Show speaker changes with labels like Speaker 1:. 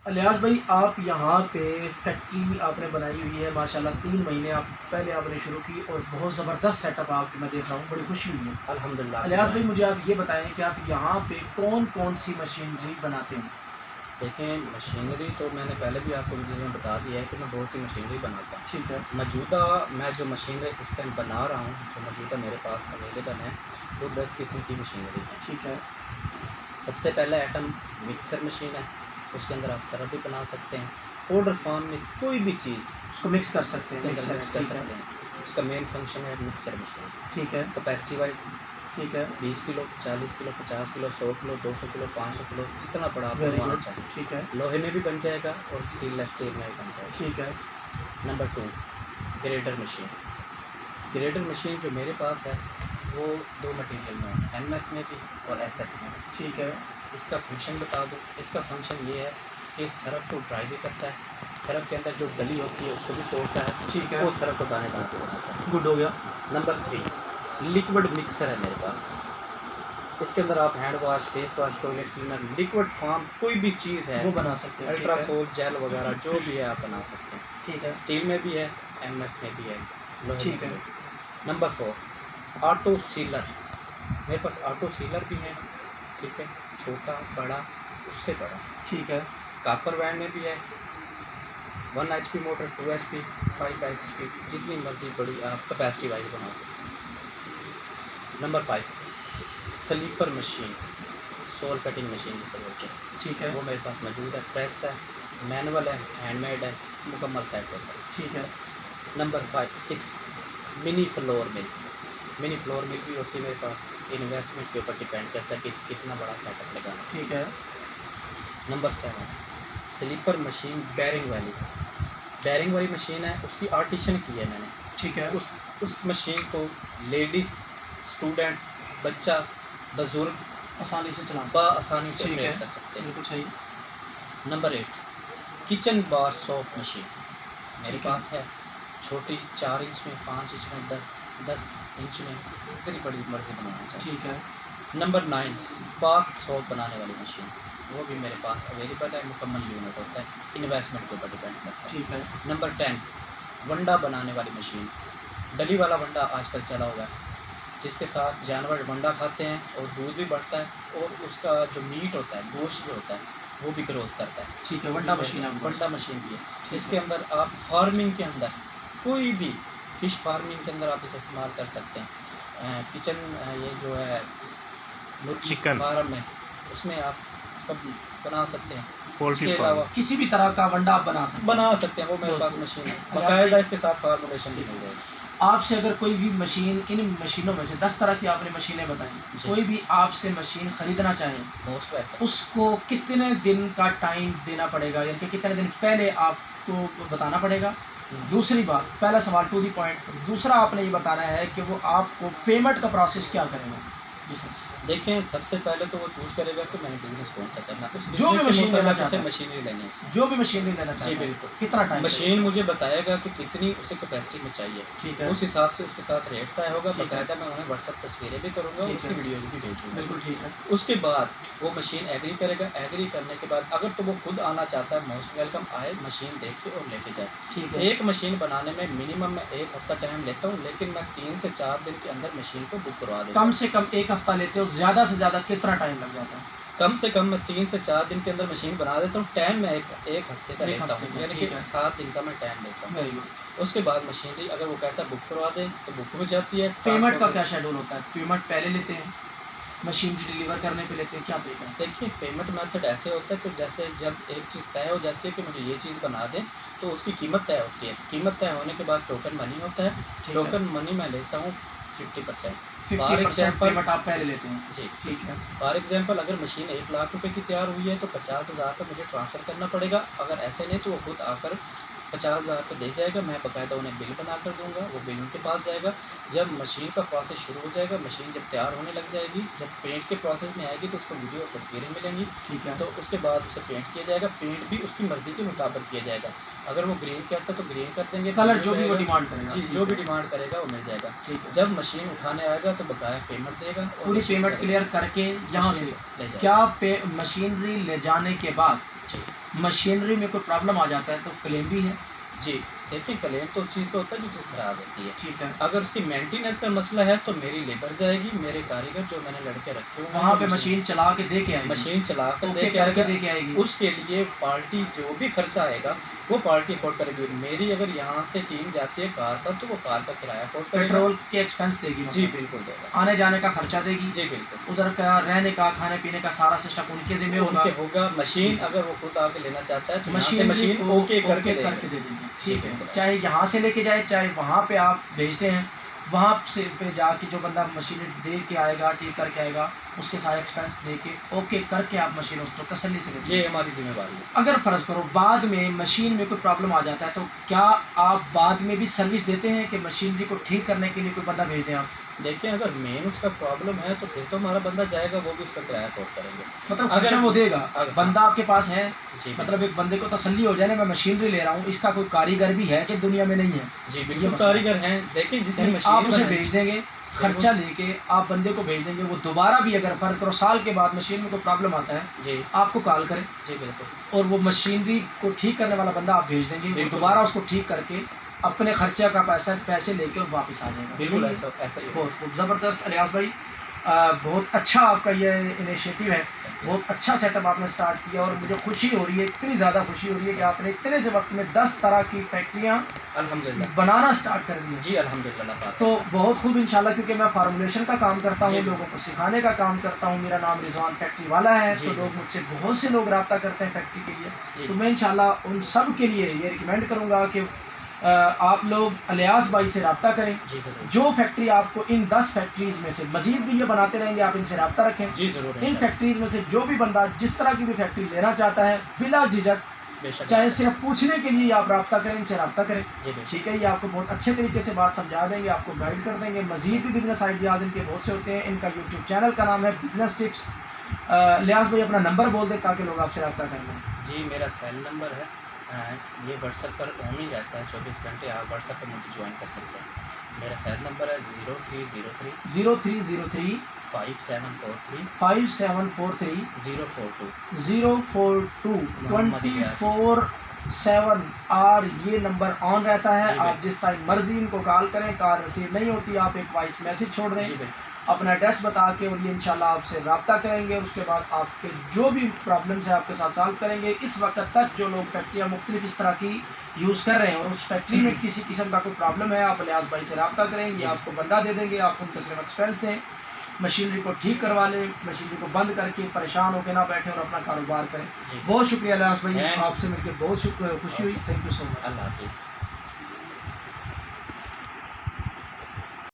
Speaker 1: Alias भाई, आप यहाँ पे फैक्ट्री आपने बनाई हुई है माशाल्लाह। 3 महीने आप पहले आपने शुरू की और बहुत ज़बरदस्त सेटअप आप मैं देख रहा हूँ, बड़ी खुशी हुई है
Speaker 2: अल्हम्दुलिल्लाह।
Speaker 1: अलियास भाई। मुझे आप ये बताएं कि आप यहाँ पे कौन कौन सी मशीनरी बनाते हैं?
Speaker 2: देखें, मशीनरी तो मैंने पहले भी आपको वीडियो में बता दिया है कि मैं बहुत सी मशीनरी बनाता हूँ।
Speaker 1: ठीक है।
Speaker 2: मौजूदा मैं जो मशीनरी इस टाइम बना रहा हूँ, जो मौजूदा मेरे पास अवेलेबल है, वो 10 किस्म की मशीनरी है।
Speaker 1: ठीक है।
Speaker 2: सबसे पहला आइटम मिक्सर मशीन है। उसके अंदर आप सरफ भी बना सकते हैं। पाउडर फॉर्म में कोई भी चीज़
Speaker 1: उसको मिक्स कर सकते हैं,
Speaker 2: मिक्स कर सकते हैं। उसका मेन फंक्शन है मिक्सर मशीन।
Speaker 1: ठीक है।
Speaker 2: कैपेसिटी वाइज
Speaker 1: ठीक है।
Speaker 2: 20 kilo, 40 kilo, 50 kilo, 100 kilo, 200 kilo, 500 kilo, जितना बड़ा आप
Speaker 1: वेरी
Speaker 2: बनवाना
Speaker 1: गुड।
Speaker 2: चाहें।
Speaker 1: ठीक है।
Speaker 2: लोहे में भी बन जाएगा और स्टेनलेस स्टील में भी बन जाएगा।
Speaker 1: ठीक है।
Speaker 2: Number 2, grader machine. Grader machine जो मेरे पास है वो 2 मटेरियल में है, MS में भी और SS में।
Speaker 1: ठीक है।
Speaker 2: इसका फंक्शन बता दूँ। इसका फंक्शन ये है कि सरफ को ड्राई भी करता है, सरफ के अंदर जो गली होती है उसको भी तोड़ता है।
Speaker 1: ठीक है।
Speaker 2: वो सरफ को दाने दाने पे बनाता है।
Speaker 1: गुड हो गया।
Speaker 2: नंबर 3, लिक्विड मिक्सर है मेरे पास। इसके अंदर आप hand wash, face wash, toilet cleaner, liquid form कोई भी चीज़ है,
Speaker 1: वो बना सकते हैं।
Speaker 2: अल्ट्रासोल जेल वगैरह जो भी है आप बना सकते हैं।
Speaker 1: ठीक है।
Speaker 2: स्टील में भी है, MS में भी है, लोहे
Speaker 1: ठीक
Speaker 2: में
Speaker 1: है।
Speaker 2: भी है। Number 4, auto sealer. मेरे पास ऑटो सीलर भी है, ठीक है, छोटा बड़ा उससे बड़ा।
Speaker 1: ठीक है।
Speaker 2: कापर वैन में भी है, 1 HP मोटर, 2 HP, 5 HP, जितनी मर्जी बड़ी आप कैपेसिटी वाइज बना सकते हैं। Number 5, slipper machine, sole cutting machine जिसे बोलते हैं।
Speaker 1: ठीक है।
Speaker 2: वो मेरे पास मौजूद है। प्रेस है, मैनुअल है, हैंडमेड है, मुकम्मल सेट होता है।
Speaker 1: ठीक है।
Speaker 2: Number 6, mini flour mill. Mini flour mill भी होती है मेरे पास। इन्वेस्टमेंट के ऊपर डिपेंड करता है कि कितना बड़ा सेटअप लगाना।
Speaker 1: ठीक है।
Speaker 2: नंबर 7, स्लीपर मशीन बैरिंग वाली। बैरिंग वाली मशीन है, उसकी आर्टिशन की है मैंने।
Speaker 1: ठीक है।
Speaker 2: उस मशीन को लेडीज़, स्टूडेंट, बच्चा, बुजुर्ग
Speaker 1: आसानी से चला
Speaker 2: बआसानी से
Speaker 1: ठीक
Speaker 2: ऑपरेट
Speaker 1: है।
Speaker 2: कर सकते हैं।
Speaker 1: बिल्कुल सही।
Speaker 2: नंबर 8, किचन बार सोप मशीन मेरे
Speaker 1: ठीक है।
Speaker 2: पास है। छोटी 4 इंच में, 5 इंच में, 10 इंच में, इतनी बड़ी मर्जी बनाना चाहिए।
Speaker 1: ठीक है।
Speaker 2: नंबर 9, बाथ सोप बनाने वाली मशीन, वो भी मेरे पास अवेलेबल है। मुकम्मल यूनिट होता है, इन्वेस्टमेंट के ऊपर डिपेंड करता है।
Speaker 1: ठीक है।
Speaker 2: नंबर 10, वंडा बनाने वाली मशीन। डली वाला वंडा आजकल चला हुआ है, जिसके साथ जानवर वंडा खाते हैं और दूध भी बढ़ता है और उसका जो मीट होता है, गोश्त जो होता है, वो भी ग्रोथ करता है।
Speaker 1: ठीक है। वंडा मशीन है।
Speaker 2: वंडा मशीन भी है। इसके अंदर आप फार्मिंग के अंदर कोई भी फिश फार्मिंग के अंदर आप इसे इस्तेमाल कर सकते हैं। किचन ये जो है
Speaker 3: चिकन
Speaker 2: फार्म है, उसमें आप उसका बना सकते हैं।
Speaker 3: पोल्ट्री
Speaker 2: इसके
Speaker 3: फार्म।
Speaker 2: अलावा
Speaker 1: किसी भी तरह का वंडा आप बना सकते हैं।
Speaker 2: वो मेरे
Speaker 1: बहुत
Speaker 2: पास
Speaker 1: खूब।
Speaker 2: मशीन है,
Speaker 1: अलियास
Speaker 2: बाकायदा
Speaker 1: भाई,
Speaker 2: इसके साथ फार्मुलेशन भी मिल जाएगी।
Speaker 1: आपसे अगर कोई भी मशीन, इन मशीनों में से 10 तरह की आपने मशीनें बताई,
Speaker 2: जी।
Speaker 1: कोई भी आपसे मशीन खरीदना चाहे,
Speaker 2: मोस्ट वेलकम।
Speaker 1: उसको कितने दिन का टाइम देना पड़ेगा, यानी कि कितने दिन पहले आपको बताना पड़ेगा? दूसरी बात, पहला सवाल टू दी पॉइंट। दूसरा आपने ये बताना है कि वो आपको पेमेंट का प्रोसेस क्या करेगा? जी सर।
Speaker 2: देखें, सबसे पहले तो वो चूज़ करेगा कि मैंने बिजनेस कौन सा करना है।
Speaker 1: जो भी मशीन लेना चाहता
Speaker 2: उसे
Speaker 1: है,
Speaker 2: मशीनरी लेनी है।
Speaker 1: जो भी मशीनरी लेना चाहता
Speaker 2: जी
Speaker 1: है,
Speaker 2: बिल्कुल।
Speaker 1: कितना टाइम?
Speaker 2: मशीन मुझे बताएगा कि कितनी उसे कैपेसिटी में चाहिए,
Speaker 1: ठीक है।
Speaker 2: उस हिसाब से उसके साथ रेट तय होगा।
Speaker 1: ठीक है।
Speaker 2: बाकायदा मैं उन्हें व्हाट्सअप तस्वीरें भी करूँगा,
Speaker 1: ठीक
Speaker 2: उसकी
Speaker 1: है।
Speaker 2: वीडियोज़ भी भेजूँगा।
Speaker 1: बिल्कुल ठीक है।
Speaker 2: उसके बाद वो मशीन एग्री करेगा। एग्री करने के बाद अगर तो वो खुद आना चाहता है, मोस्ट वेलकम आए, मशीन देखे और लेके जाए।
Speaker 1: ठीक है।
Speaker 2: एक मशीन बनाने में मिनिमम मैं 1 हफ्ता टाइम लेता हूँ, लेकिन मैं 3 से 4 दिन के अंदर मशीन को बुक करवा देता हूँ।
Speaker 1: कम से कम 1 हफ्ता लेते हो, ज़्यादा से ज़्यादा कितना टाइम लग जाता है?
Speaker 2: कम से कम मैं 3 से 4 दिन के अंदर मशीन बना देता हूँ। टाइम मैं एक हफ्ते का
Speaker 1: एक
Speaker 2: लेता
Speaker 1: हफ्ते
Speaker 2: हूँ,
Speaker 1: का,
Speaker 2: यानी
Speaker 1: ठीक
Speaker 2: कि
Speaker 1: है।
Speaker 2: 7 दिन का मैं टाइम लेता हूँ।
Speaker 1: Very good.
Speaker 2: उसके बाद मशीनरी अगर वो कहता है बुक करवा दें तो बुक हो जाती है।
Speaker 1: पेमेंट का क्या शेड्यूल होता है? पेमेंट पहले लेते हैं, मशीन डिलीवर करने पे लेते हैं, क्या तरीका है?
Speaker 2: देखिए, पेमेंट मेथड ऐसे होता है कि जैसे जब एक चीज़ तय हो जाती है कि मुझे ये चीज़ बना दें, तो उसकी कीमत तय होती है। कीमत तय होने के बाद टोकन मनी होता है।
Speaker 1: ठीक है।
Speaker 2: टोकन मनी मैं लेता हूँ 50%।
Speaker 1: 50% पेमेंट आप पहले लेते हैं।
Speaker 2: जी।
Speaker 1: ठीक है।
Speaker 2: फॉर एग्जांपल, अगर मशीन 1 लाख रुपए की तैयार हुई है तो 50,000 का मुझे ट्रांसफ़र करना पड़ेगा। अगर ऐसे नहीं तो वो खुद आकर 50,000 का दे जाएगा। मैं बाकायदा उन्हें बिल बना कर दूँगा, वो बिल उनके पास जाएगा। जब मशीन का प्रोसेस शुरू हो जाएगा, मशीन जब तैयार होने लग जाएगी, जब पेंट के प्रोसेस में आएगी तो उसको वीडियो और तस्वीरें मिलेंगी।
Speaker 1: ठीक है।
Speaker 2: तो उसके बाद उसे पेंट किया जाएगा। पेंट भी उसकी मर्ज़ी के मुताबिक किया जाएगा। अगर वो ग्रीन कहता है तो ग्रीन कर देंगे।
Speaker 1: कलर
Speaker 2: ब्लू
Speaker 1: जो भी वो
Speaker 2: कहेगा,
Speaker 1: डिमांड करेगा।
Speaker 2: जी,
Speaker 1: ठीक
Speaker 2: जो भी
Speaker 1: है।
Speaker 2: डिमांड करेगा वो मिल जाएगा।
Speaker 1: ठीक है।
Speaker 2: जब मशीन उठाने आएगा तो बकाया पेमेंट देगा और
Speaker 1: पूरी
Speaker 2: मशीन
Speaker 1: पेमेंट
Speaker 2: से
Speaker 1: क्लियर करके यहाँ
Speaker 2: मशीन
Speaker 1: से
Speaker 2: को ले जाएगा।
Speaker 1: क्या मशीनरी ले जाने के बाद
Speaker 2: जी
Speaker 1: मशीनरी में कोई प्रॉब्लम आ जाता है तो क्लेम भी है?
Speaker 2: जी, देखिए क्लेम तो उस चीज़ का होता है जो चीज़ ख़राब होती है।
Speaker 1: ठीक है,
Speaker 2: अगर उसकी मेंटेनेंस का मसला है तो मेरी लेबर जाएगी, मेरे कारीगर जो मैंने लड़के रखे हुए हैं
Speaker 1: वहाँ
Speaker 2: जो
Speaker 1: पे मशीन चला के दे के आएगी,
Speaker 2: मशीन चला कर
Speaker 1: ओके
Speaker 2: दे के
Speaker 1: करके
Speaker 2: आएगा,
Speaker 1: दे के आएगी।
Speaker 2: उसके लिए पार्टी जो भी खर्चा आएगा वो पार्टी अफोर्ड करेगी। मेरी अगर यहाँ से टीम जाती है कार पर तो वो कार का किराया अफोर्ड करेगा।
Speaker 1: पेट्रोल के एक्सपेंस देगी,
Speaker 2: जी
Speaker 1: मतलब
Speaker 2: बिल्कुल देगा।
Speaker 1: आने जाने का खर्चा देगी,
Speaker 2: जी बिल्कुल
Speaker 1: उधर का रहने का खाने पीने का सारा सिस्टम उनके जिम्मे होगा।
Speaker 2: उनके होगा। मशीन अगर वो खुद आके लेना चाहता है तो यहाँ से
Speaker 1: मशीन
Speaker 2: मशीन ओके करके देगा।
Speaker 1: दे देंगे, ठीक है।
Speaker 2: बिल्कुल।
Speaker 1: चाहे यहाँ से लेके जाए, चाहे वहाँ पे आप भेजते हैं, वहाँ से पे जाके जो बंदा मशीन दे के आएगा, ठीक करके आएगा, उसके सारे एक्सपेंस दे के ओके करके आप मशीन उसको तसल्ली से लेते हैं।
Speaker 2: ये हमारी जिम्मेवारी है।
Speaker 1: अगर फ़र्ज़ करो बाद में मशीन में कोई प्रॉब्लम आ जाता है तो क्या आप बाद में भी सर्विस देते हैं कि मशीनरी को ठीक करने के लिए कोई बंदा भेज दें आप?
Speaker 2: देखिए अगर मेन उसका प्रॉब्लम है तो फिर तो हमारा बंदा जाएगा, वो भी उसका किराया अफोर्ड करेंगे।
Speaker 1: मतलब
Speaker 2: अगर-
Speaker 1: खर्चा वो देगा,
Speaker 2: अगर-
Speaker 1: बंदा आपके पास है,
Speaker 2: जी
Speaker 1: मतलब एक बंदे को तसल्ली हो जाए ना, मैं मशीनरी ले रहा हूँ, इसका कोई कारीगर भी है कि दुनिया में नहीं है,
Speaker 2: जी
Speaker 1: ये
Speaker 2: बिल्कुल
Speaker 1: मसला
Speaker 2: कारीगर हैं। देखिए जिसने
Speaker 1: यानी
Speaker 2: मशीन
Speaker 1: आप उसे
Speaker 2: बनाई-
Speaker 1: भेज देंगे, खर्चा लेके आप बंदे को भेज देंगे, वो दोबारा भी अगर फ़र्ज़ करो साल के बाद मशीन में कोई प्रॉब्लम आता है
Speaker 2: जी
Speaker 1: आपको कॉल करे
Speaker 2: जी बिल्कुल
Speaker 1: और वो मशीनरी को ठीक करने वाला बंदा आप भेज देंगे, वो
Speaker 2: बिल्कुल।
Speaker 1: दोबारा उसको ठीक करके अपने खर्चा का पैसे लेके और वापस आ जाएगा।
Speaker 2: बिल्कुल
Speaker 1: यही है।
Speaker 2: ऐसा ऐसा ही
Speaker 1: बहुत खूब ज़बरदस्त अलियास भाई, बहुत अच्छा आपका ये इनिशिएटिव है, बहुत अच्छा सेटअप आपने स्टार्ट किया और मुझे खुशी हो रही है, इतनी ज़्यादा खुशी हो रही है कि आपने इतने से वक्त में 10 तरह की फैक्ट्रियाँ
Speaker 2: अल्हम्दुलिल्लाह।
Speaker 1: बनाना स्टार्ट कर दी हैं।
Speaker 2: जी अल्हम्दुलिल्लाह।
Speaker 1: तो बहुत खूब इंशाल्लाह, क्योंकि मैं फार्मूलेशन का काम करता हूँ,
Speaker 2: जी।
Speaker 1: लोगों को सिखाने का काम करता हूँ, मेरा नाम रिजवान फैक्ट्री वाला है,
Speaker 2: जी।
Speaker 1: तो लोग मुझसे बहुत से लोग रब्ता करते हैं फैक्ट्री के लिए,
Speaker 2: जी
Speaker 1: तो मैं इंशाल्लाह उन सब के लिए ये रिकमेंड करूँगा कि आप लोग अलियास भाई से रब्ता करें।
Speaker 2: जी ज़रूर।
Speaker 1: जो फैक्ट्री आपको इन 10 फैक्ट्रीज़ में से मज़ीद भी ये बनाते रहेंगे, आप इनसे रब्ता रखें।
Speaker 2: जी ज़रूर
Speaker 1: इन
Speaker 2: इंशाल्लाह।
Speaker 1: फैक्ट्रीज़ में से जो भी बंदा जिस तरह की भी फैक्ट्री लेना चाहता है, बिला झिझक,
Speaker 2: बेशक
Speaker 1: चाहे सिर्फ पूछने के लिए आप रब्ता करें, इनसे रब्ता करें।
Speaker 2: जी बिल्कुल।
Speaker 1: ठीक है, ये आपको बहुत अच्छे तरीके से बात समझा देंगे, आपको गाइड कर देंगे। मज़ीद भी बिजनेस आइडियाज़ इनके बहुत से होते हैं। इनका यूट्यूब चैनल का नाम है बिजनेस टिप्स। लियास भाई अपना नंबर बोल दें ताकि लोग आपसे रब्ता कर लें।
Speaker 2: जी मेरा सेल नंबर है, ये व्हाट्सएप पर ऑन ही रहता है 24 घंटे। आप व्हाट्सएप पर मुझे ज्वाइन कर सकते हैं। मेरा सेल नंबर है 0303
Speaker 1: 0303
Speaker 2: 5743
Speaker 1: 5743
Speaker 2: 042।
Speaker 1: 042
Speaker 2: मोहम्मद
Speaker 1: 24/7 और ये नंबर ऑन रहता है।
Speaker 2: जी
Speaker 1: आप
Speaker 2: भाई।
Speaker 1: जिस टाइम मर्जी इनको कॉल करें, कॉल रिसीव नहीं होती, आप एक वॉइस मैसेज छोड़ दें
Speaker 2: जी बिल्कुल।
Speaker 1: अपना एड्रेस बता के, और ये इंशाल्लाह आपसे रब्ता करेंगे और उसके बाद आपके जो भी प्रॉब्लम्स है आपके साथ सॉल्व करेंगे। इस वक्त तक जो लोग फैक्ट्रियाँ मुख्तलिफ इस तरह की यूज़ कर रहे हैं और उस फैक्ट्री में किसी किस्म का कोई प्रॉब्लम है, आप अलियास भाई से रब्ता करेंगे, आपको बंदा दे देंगे, आप उनको सिर्फ एक्सपेंस दें, मशीनरी को ठीक करवा लें, मशीनरी को बंद करके परेशान होकर ना बैठें और अपना कारोबार करें।
Speaker 2: जी
Speaker 1: बहुत शुक्रिया अलियास भाई,
Speaker 2: Thank you.
Speaker 1: आपसे मिलकर बहुत खुशी हुई। Thank you so much.
Speaker 2: अल्लाह हाफिज़।